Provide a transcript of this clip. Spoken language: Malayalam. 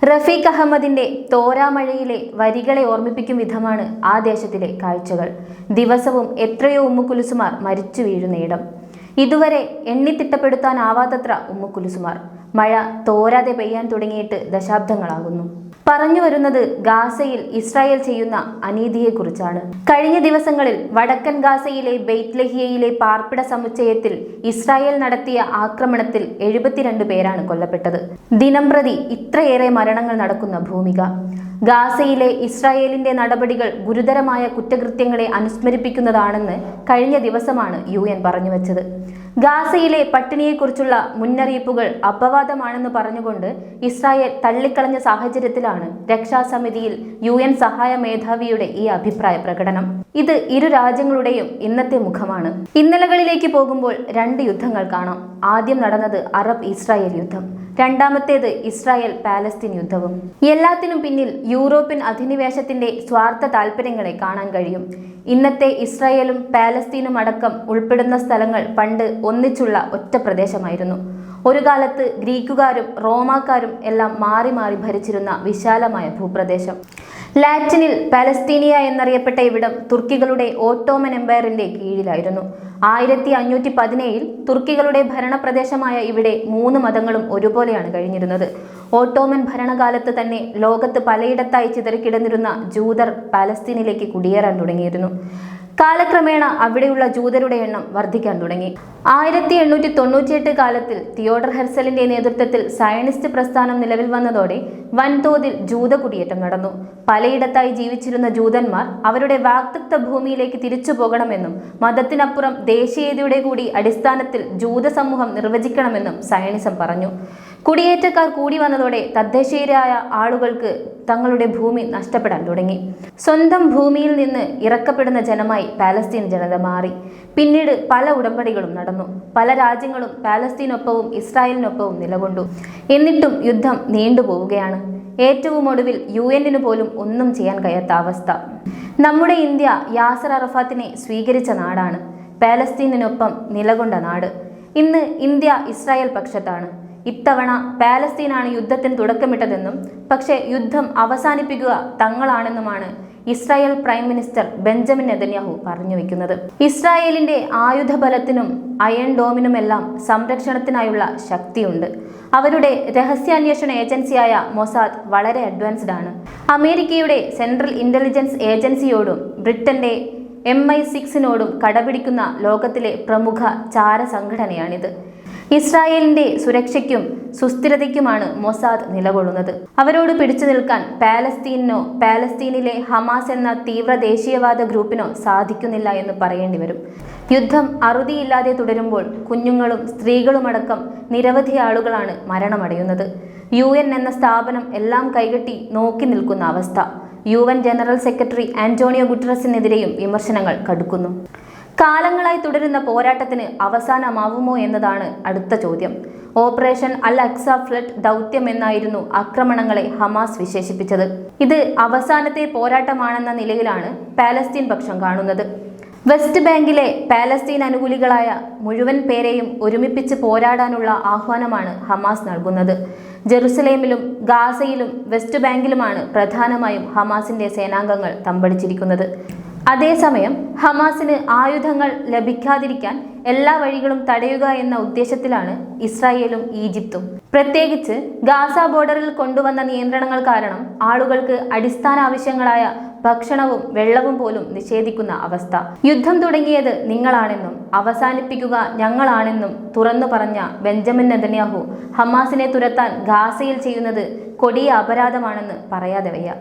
റഫീഖ് അഹമ്മദിന്റെ തോരാമഴയിലെ വരികളെ ഓർമ്മിപ്പിക്കും വിധമാണ് ആ ദേശത്തിലെ കാഴ്ചകൾ. ദിവസവും എത്രയോ ഉമ്മുക്കുലുസുമാർ മരിച്ചു വീഴുന്നയിടം. ഇതുവരെ എണ്ണിത്തിട്ടപ്പെടുത്താനാവാത്തത്ര ഉമ്മുക്കുലുസുമാർ. മഴ തോരാതെ പെയ്യാൻ തുടങ്ങിയിട്ട് ദശാബ്ദങ്ങളാകുന്നു. പറഞ്ഞു വരുന്നത് ഗാസയിൽ ഇസ്രായേൽ ചെയ്യുന്ന അനീതിയെക്കുറിച്ചാണ്. കഴിഞ്ഞ ദിവസങ്ങളിൽ വടക്കൻ ഗാസയിലെ ബെയ്ത്ലഹിയയിലെ പാർപ്പിട സമുച്ചയത്തിൽ ഇസ്രായേൽ നടത്തിയ ആക്രമണത്തിൽ 72 പേരാണ് കൊല്ലപ്പെട്ടത്. ദിനംപ്രതി ഇത്രയേറെ മരണങ്ങൾ നടക്കുന്ന ഭൂമിക. ഗാസയിലെ ഇസ്രായേലിന്റെ നടപടികൾ ഗുരുതരമായ കുറ്റകൃത്യങ്ങളെ അനുസ്മരിപ്പിക്കുന്നതാണെന്ന് കഴിഞ്ഞ ദിവസമാണ് UN പറഞ്ഞുവച്ചത്. ഗാസയിലെ പട്ടിണിയെക്കുറിച്ചുള്ള മുന്നറിയിപ്പുകൾ അപവാദമാണെന്ന് പറഞ്ഞുകൊണ്ട് ഇസ്രായേൽ തള്ളിക്കളഞ്ഞ സാഹചര്യത്തിലാണ് രക്ഷാസമിതിയിൽ UN സഹായ മേധാവിയുടെ ഈ അഭിപ്രായ പ്രകടനം. ഇത് ഇരു രാജ്യങ്ങളുടെയും ഇന്നത്തെ മുഖമാണ്. ഇന്നലകളിലേക്ക് പോകുമ്പോൾ 2 യുദ്ധങ്ങൾ കാണാം. ആദ്യം നടന്നത് അറബ് ഇസ്രായേൽ യുദ്ധം, രണ്ടാമത്തേത് ഇസ്രായേൽ പാലസ്തീൻ യുദ്ധവും. എല്ലാത്തിനും പിന്നിൽ യൂറോപ്യൻ അധിനിവേശത്തിന്റെ സ്വാർത്ഥ താല്പര്യങ്ങളെ കാണാൻ കഴിയും. ഇന്നത്തെ ഇസ്രായേലും പാലസ്തീനും അടക്കം ഉൾപ്പെടുന്ന സ്ഥലങ്ങൾ പണ്ട് ഒന്നിച്ചുള്ള ഒറ്റ പ്രദേശമായിരുന്നു. ഒരു കാലത്ത് ഗ്രീക്കുകാരും റോമാക്കാരും എല്ലാം മാറി മാറി ഭരിച്ചിരുന്ന വിശാലമായ ഭൂപ്രദേശം. ലാറ്റിനിൽ പാലസ്തീനിയ എന്നറിയപ്പെട്ട ഇവിടം തുർക്കികളുടെ ഓട്ടോമൻ എംപയറിന്റെ കീഴിലായിരുന്നു. 1517 തുർക്കികളുടെ ഭരണപ്രദേശമായ ഇവിടെ 3 മതങ്ങളും ഒരുപോലെയാണ് കഴിഞ്ഞിരുന്നത്. ഓട്ടോമൻ ഭരണകാലത്ത് തന്നെ ലോകത്ത് പലയിടത്തായി ചിതറിക്കിടന്നിരുന്ന ജൂതർ പാലസ്തീനിലേക്ക് കുടിയേറാൻ തുടങ്ങിയിരുന്നു. കാലക്രമേണ അവിടെയുള്ള ജൂതരുടെ എണ്ണം വർദ്ധിക്കാൻ തുടങ്ങി. 1898 കാലത്തിൽ തിയോഡർ ഹെർസലിന്റെ നേതൃത്വത്തിൽ സയനിസ്റ്റ് പ്രസ്ഥാനം നിലവിൽ വന്നതോടെ വൻതോതിൽ ജൂത കുടിയേറ്റം നടന്നു. പലയിടത്തായി ജീവിച്ചിരുന്ന ജൂതന്മാർ അവരുടെ വാക്തത്വ ഭൂമിയിലേക്ക് തിരിച്ചു പോകണമെന്നും മതത്തിനപ്പുറം ദേശീയതയുടെ കൂടി അടിസ്ഥാനത്തിൽ ജൂത സമൂഹം നിർവചിക്കണമെന്നും സയനിസം പറഞ്ഞു. കുടിയേറ്റക്കാർ കൂടി വന്നതോടെ തദ്ദേശീയരായ ആളുകൾക്ക് തങ്ങളുടെ ഭൂമി നഷ്ടപ്പെടാൻ തുടങ്ങി. സ്വന്തം ഭൂമിയിൽ നിന്ന് ഇറക്കപ്പെടുന്ന ജനമായി പാലസ്തീൻ ജനത മാറി. പിന്നീട് പല ഉടമ്പടികളും നടന്നു. പല രാജ്യങ്ങളും പാലസ്തീനൊപ്പവും ഇസ്രായേലിനൊപ്പവും നിലകൊണ്ടു. എന്നിട്ടും യുദ്ധം നീണ്ടുപോവുകയാണ്. ഏറ്റവും ഒടുവിൽ UN പോലും ഒന്നും ചെയ്യാൻ കഴിയാത്ത അവസ്ഥ. നമ്മുടെ ഇന്ത്യ യാസർ അറഫാത്തിനെ സ്വീകരിച്ച നാടാണ്. പാലസ്തീനിനൊപ്പം നിലകൊണ്ട നാട്. ഇന്ന് ഇന്ത്യ ഇസ്രായേൽ പക്ഷത്താണ്. ഇത്തവണ പാലസ്തീനാണ് യുദ്ധത്തിന് തുടക്കമിട്ടതെന്നും പക്ഷേ യുദ്ധം അവസാനിപ്പിക്കുക തങ്ങളാണെന്നുമാണ് Israel prime minister Benjamin Netanyahu പറഞ്ഞു വയ്ക്കുന്നത്. ഇസ്രായേലിന്റെ ആയുധബലത്തിനും അയൺ ഡോമിനുമെല്ലാം സംരക്ഷണത്തിനായുള്ള ശക്തിയുണ്ട്. അവരുടെ രഹസ്യാന്വേഷണ ഏജൻസിയായ മൊസാദ് വളരെ അഡ്വാൻസ്ഡ് ആണ്. അമേരിക്കയുടെ സെൻട്രൽ ഇന്റലിജൻസ് ഏജൻസിയോടും ബ്രിട്ടന്റെ MI6നോടും കടപിടിക്കുന്ന ലോകത്തിലെ പ്രമുഖ ചാര സംഘടനയാണിത്. ഇസ്രായേലിന്റെ സുരക്ഷയ്ക്കും സുസ്ഥിരതയ്ക്കുമാണ് മൊസാദ് നിലകൊള്ളുന്നത്. അവരോട് പിടിച്ചു നിൽക്കാൻ പാലസ്തീനോ പാലസ്തീനിലെ ഹമാസ് എന്ന തീവ്ര ദേശീയവാദ ഗ്രൂപ്പിനോ സാധിക്കുന്നില്ല എന്ന് പറയേണ്ടി വരും. യുദ്ധം അറുതിയില്ലാതെ തുടരുമ്പോൾ കുഞ്ഞുങ്ങളും സ്ത്രീകളുമടക്കം നിരവധി ആളുകളാണ് മരണമടയുന്നത്. UN എന്ന സ്ഥാപനം എല്ലാം കൈകെട്ടി നോക്കി നിൽക്കുന്ന അവസ്ഥ. UN ജനറൽ സെക്രട്ടറി ആന്റോണിയോ ഗുട്ടറസിനെതിരെയും വിമർശനങ്ങൾ കടുക്കുന്നു. കാലങ്ങളായി തുടരുന്ന പോരാട്ടത്തിന് അവസാനമാവുമോ എന്നതാണ് അടുത്ത ചോദ്യം. ഓപ്പറേഷൻ അൽ അക്സ ഫ്ലഡ് ദൗത്യം എന്നായിരുന്നു ആക്രമണങ്ങളെ ഹമാസ് വിശേഷിപ്പിച്ചത്. ഇത് അവസാനത്തെ പോരാട്ടമാണെന്ന നിലയിലാണ് പാലസ്തീൻ പക്ഷം കാണുന്നത്. വെസ്റ്റ് ബാങ്കിലെ പാലസ്തീൻ അനുകൂലികളായ മുഴുവൻ പേരെയും ഒരുമിപ്പിച്ച് പോരാടാനുള്ള ആഹ്വാനമാണ് ഹമാസ് നൽകുന്നത്. ജെറുസലേമിലും ഗാസയിലും വെസ്റ്റ് ബാങ്കിലുമാണ് പ്രധാനമായും ഹമാസിന്റെ സേനാംഗങ്ങൾ തമ്പടിച്ചിരിക്കുന്നത്. അതേസമയം ഹമാസിന് ആയുധങ്ങൾ ലഭിക്കാതിരിക്കാൻ എല്ലാ വഴികളും തടയുക എന്ന ഉദ്ദേശത്തിലാണ് ഇസ്രായേലും ഈജിപ്തും. പ്രത്യേകിച്ച് ഗാസ ബോർഡറിൽ കൊണ്ടുവന്ന നിയന്ത്രണങ്ങൾ കാരണം ആളുകൾക്ക് അടിസ്ഥാന ആവശ്യങ്ങളായ ഭക്ഷണവും വെള്ളവും പോലും നിഷേധിക്കുന്ന അവസ്ഥ. യുദ്ധം തുടങ്ങിയത് നിങ്ങളാണെന്നും അവസാനിപ്പിക്കുക ഞങ്ങളാണെന്നും തുറന്നു പറഞ്ഞ ബെഞ്ചമിൻ നെതന്യാഹു ഹമാസിനെ തുരത്താൻ ഗാസയിൽ ചെയ്യുന്നത് കൊടിയ അപരാധമാണെന്ന് പറയാതെ വയ്യ.